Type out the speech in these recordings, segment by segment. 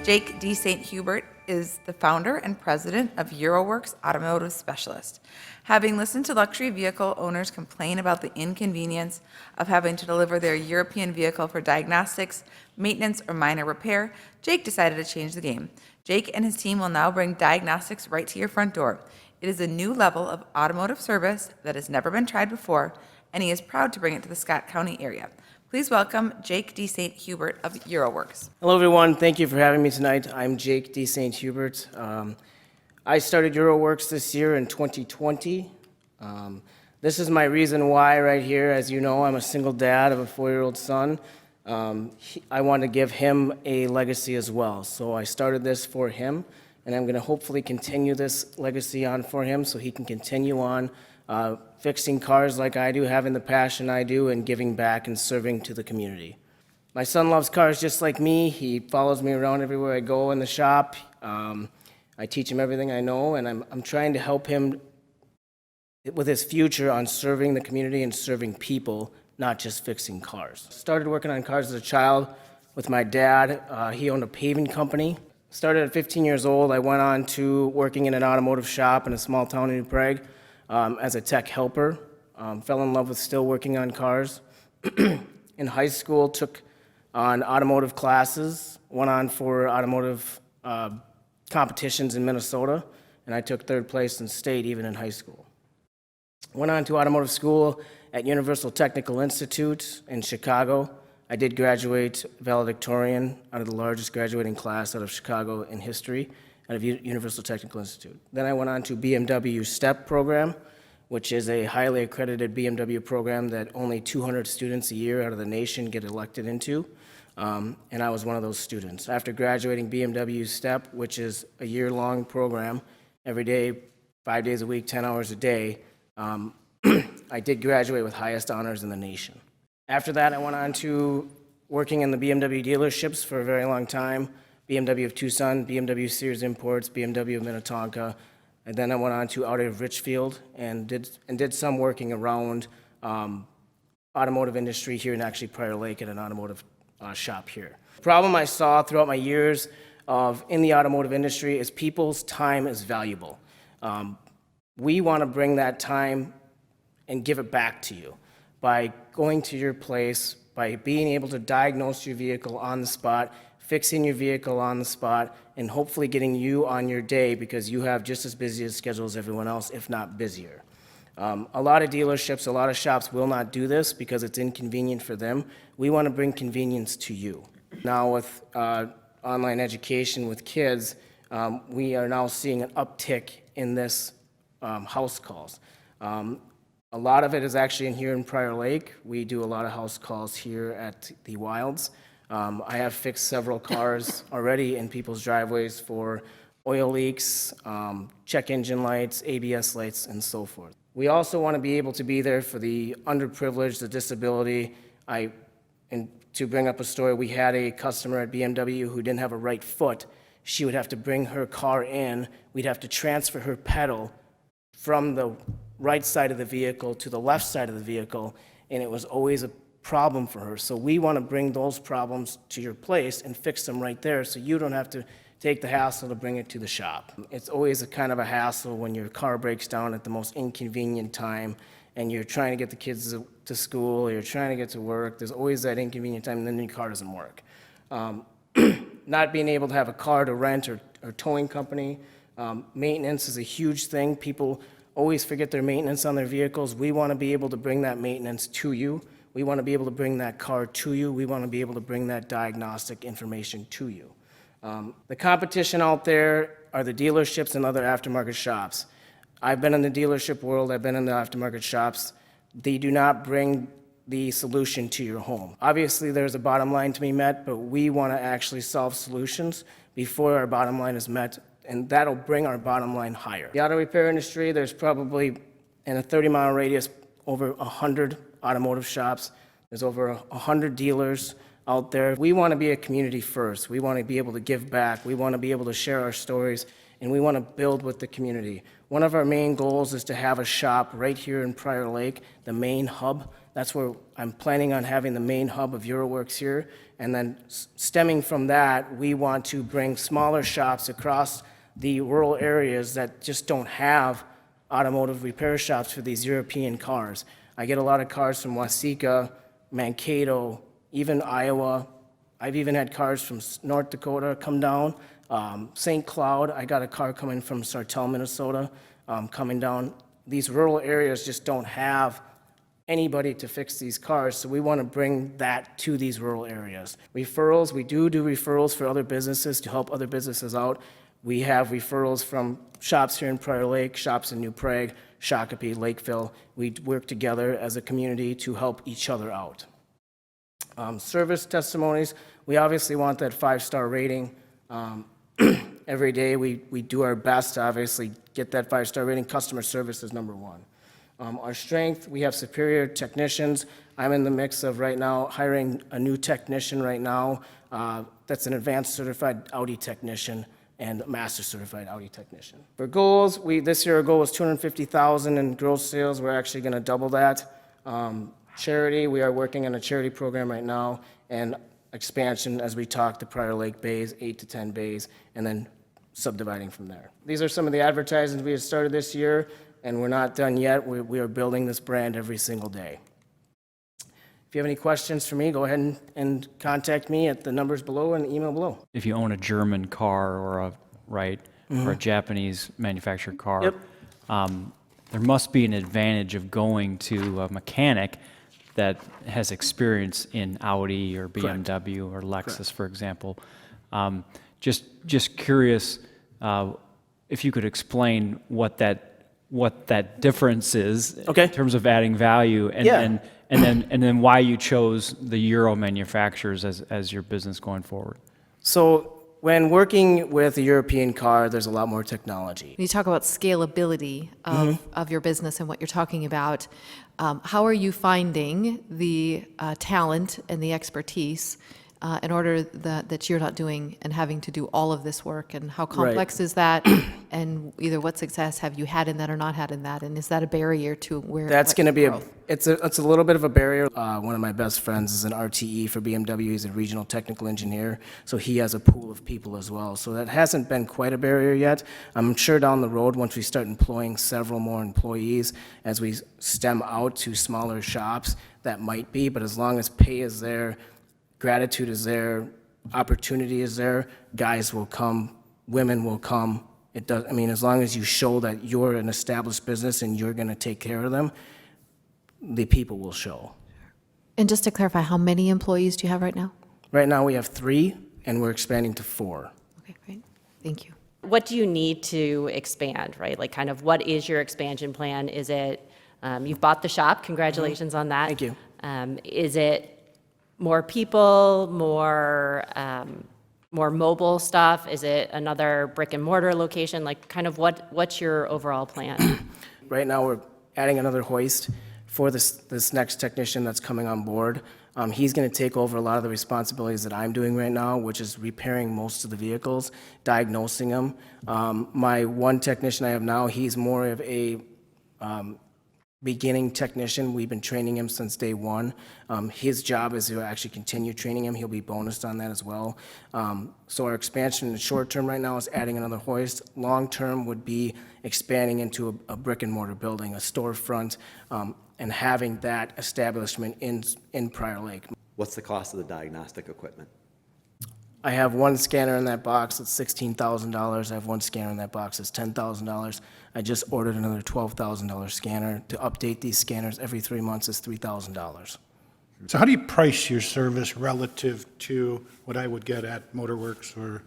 Jake D. St. Hubert is the founder and president of Euroworx Automotive Specialist. Having listened to luxury vehicle owners complain about the inconvenience of having to deliver their European vehicle for diagnostics, maintenance, or minor repair, Jake decided to change the game. Jake and his team will now bring diagnostics right to your front door. It is a new level of automotive service that has never been tried before, and he is proud to bring it to the Scott County area. Please welcome Jake D. St. Hubert of Euroworx. Hello, everyone. Thank you for having me tonight. I'm Jake D. St. Hubert. I started Euroworx this year in 2020. This is my reason why right here. As you know, I'm a single dad of a 4-year-old son. I want to give him a legacy as well. So I started this for him, and I'm going to hopefully continue this legacy on for him so he can continue on fixing cars like I do, having the passion I do, and giving back and serving to the community. My son loves cars just like me. He follows me around everywhere I go in the shop. I teach him everything I know, and I'm trying to help him with his future on serving the community and serving people, not just fixing cars. Started working on cars as a child with my dad. He owned a paving company. Started at 15 years old. I went on to working in an automotive shop in a small town in New Prague as a tech helper. Fell in love with still working on cars. In high school, took on automotive classes, went on for automotive competitions in Minnesota, and I took 3rd place in state even in high school. Went on to automotive school at Universal Technical Institute in Chicago. I did graduate valedictorian out of the largest graduating class out of Chicago in history out of Universal Technical Institute. Then I went on to BMW STEP program, which is a highly accredited BMW program that only 200 students a year out of the nation get elected into. And I was one of those students. After graduating BMW STEP, which is a year-long program, every day, 5 days a week, 10 hours a day, I did graduate with highest honors in the nation. After that, I went on to working in the BMW dealerships for a very long time, BMW of Tucson, BMW Sears Imports, BMW of Minnetonka, and then I went on to out of Richfield and did some working around automotive industry here in actually Prior Lake at an automotive shop here. The problem I saw throughout my years in the automotive industry is people's time is valuable. We want to bring that time and give it back to you by going to your place, by being able to diagnose your vehicle on the spot, fixing your vehicle on the spot, and hopefully getting you on your day because you have just as busy a schedule as everyone else, if not busier. A lot of dealerships, a lot of shops will not do this because it's inconvenient for them. We want to bring convenience to you. Now with online education with kids, we are now seeing an uptick in this house calls. A lot of it is actually in here in Prior Lake. We do a lot of house calls here at the Wilds. I have fixed several cars already in people's driveways for oil leaks, check engine lights, ABS lights, and so forth. We also want to be able to be there for the underprivileged, the disability. And to bring up a story, we had a customer at BMW who didn't have a right foot. She would have to bring her car in. We'd have to transfer her pedal from the right side of the vehicle to the left side of the vehicle, and it was always a problem for her. So we want to bring those problems to your place and fix them right there so you don't have to take the hassle to bring it to the shop. It's always a kind of a hassle when your car breaks down at the most inconvenient time and you're trying to get the kids to school or you're trying to get to work. There's always that inconvenient time and then your car doesn't work. Not being able to have a car to rent or towing company. Maintenance is a huge thing. People always forget their maintenance on their vehicles. We want to be able to bring that maintenance to you. We want to be able to bring that car to you. We want to be able to bring that diagnostic information to you. The competition out there are the dealerships and other aftermarket shops. I've been in the dealership world. I've been in the aftermarket shops. They do not bring the solution to your home. Obviously, there's a bottom line to be met, but we want to actually solve solutions before our bottom line is met, and that'll bring our bottom line higher. The auto repair industry, there's probably, in a 30-mile radius, over 100 automotive shops. There's over 100 dealers out there. We want to be a community first. We want to be able to give back. We want to be able to share our stories and we want to build with the community. One of our main goals is to have a shop right here in Prior Lake, the main hub. That's where I'm planning on having the main hub of Euroworx here. And then stemming from that, we want to bring smaller shops across the rural areas that just don't have automotive repair shops for these European cars. I get a lot of cars from Waseca, Mankato, even Iowa. I've even had cars from North Dakota come down. St. Cloud, I got a car coming from Sartell, Minnesota, coming down. These rural areas just don't have anybody to fix these cars, so we want to bring that to these rural areas. Referrals, we do referrals for other businesses to help other businesses out. We have referrals from shops here in Prior Lake, shops in New Prague, Shakopee, Lakeville. We work together as a community to help each other out. Service testimonies, we obviously want that 5-star rating. Every day we do our best to obviously get that 5-star rating. Customer service is number one. Our strength, we have superior technicians. I'm in the mix of right now hiring a new technician right now that's an advanced certified Audi technician and a master certified Audi technician. For goals, this year our goal was $250,000 in gross sales. We're actually going to double that. Charity, we are working on a charity program right now, and expansion as we talk to Prior Lake bays, 8 to 10 bays, and then subdividing from there. These are some of the advertisements we have started this year, and we're not done yet. We are building this brand every single day. If you have any questions for me, go ahead and contact me at the numbers below and the email below. If you own a German car or or a Japanese manufactured car, Yep. There must be an advantage of going to a mechanic that has experience in Audi or BMW or Lexus, for example. Just curious if you could explain what that difference is in terms of adding value, and then why you chose the Euro manufacturers as your business going forward. So when working with a European car, there's a lot more technology. When you talk about scalability of your business and what you're talking about, how are you finding the talent and the expertise in order that you're not doing and having to do all of this work? And how complex is that? And either what success have you had in that or not had in that? And is that a barrier to where That's going to be growth? it's a little bit of a barrier. One of my best friends is an RTE for BMW. He's a regional technical engineer, so he has a pool of people as well. So that hasn't been quite a barrier yet. I'm sure down the road, once we start employing several more employees, as we stem out to smaller shops, that might be. But as long as pay is there, gratitude is there, opportunity is there, guys will come, women will come. It does. I mean, as long as you show that you're an established business and you're going to take care of them, the people will show. And just to clarify, how many employees do you have right now? Right now we have 3, and we're expanding to 4. Okay, great. Thank you. What do you need to expand, right? Like kind of what is your expansion plan? Is it, you've bought the shop, congratulations on that. Thank you. Is it more people, more mobile stuff? Is it another brick and mortar location? Like kind of what's your overall plan? Right now we're adding another hoist for this next technician that's coming on board. He's going to take over a lot of the responsibilities that I'm doing right now, which is repairing most of the vehicles, diagnosing them. My one technician I have now, he's more of a beginning technician. We've been training him since day one. His job is to actually continue training him. He'll be bonused on that as well. So our expansion in the short term right now is adding another hoist. Long term would be expanding into a brick and mortar building, a storefront, and having that establishment in Prior Lake. What's the cost of the diagnostic equipment? I have one scanner in that box that's $16,000. I have one scanner in that box that's $10,000. I just ordered another $12,000 scanner. To update these scanners every 3 months is $3,000. So how do you price your service relative to what I would get at Motorworks or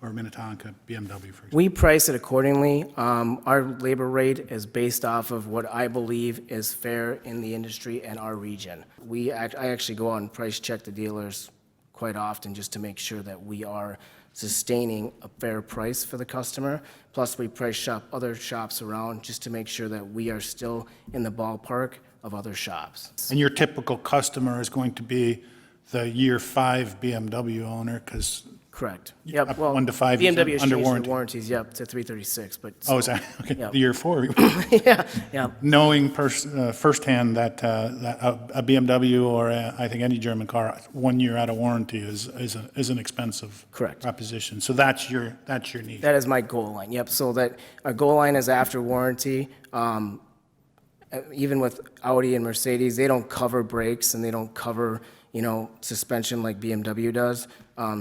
Minnetonka, BMW, for example? We price it accordingly. Our labor rate is based off of what I believe is fair in the industry and our region. I actually go out and price check the dealers quite often just to make sure that we are sustaining a fair price for the customer. Plus, we price shop other shops around just to make sure that we are still in the ballpark of other shops. And your typical customer is going to be the year 5 BMW owner, because Correct. Yep, Up well, 1 to 5 years BMW has under changed the warranty. warranties, yep, to 336, but. Oh, is that, okay, Yeah. the year 4. Yeah, yeah, Knowing firsthand that a BMW or I think any German car, 1 year out of warranty is an expensive Correct. proposition. So that's your need. that is my goal line, yep, so that, our goal line is after warranty. Even with Audi and Mercedes, they don't cover brakes and they don't cover, suspension like BMW does.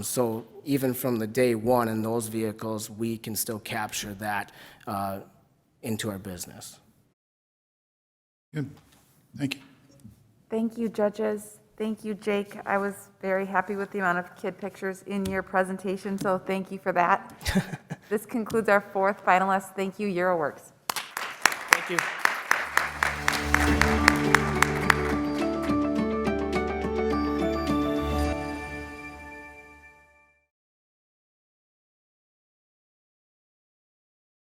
So even from the day one in those vehicles, we can still capture that into our business. Good, thank you. Thank you, judges. Thank you, Jake. I was very happy with the amount of kid pictures in your presentation, so thank you for that. This concludes our 4th finalist. Thank you, Euroworks. Thank you.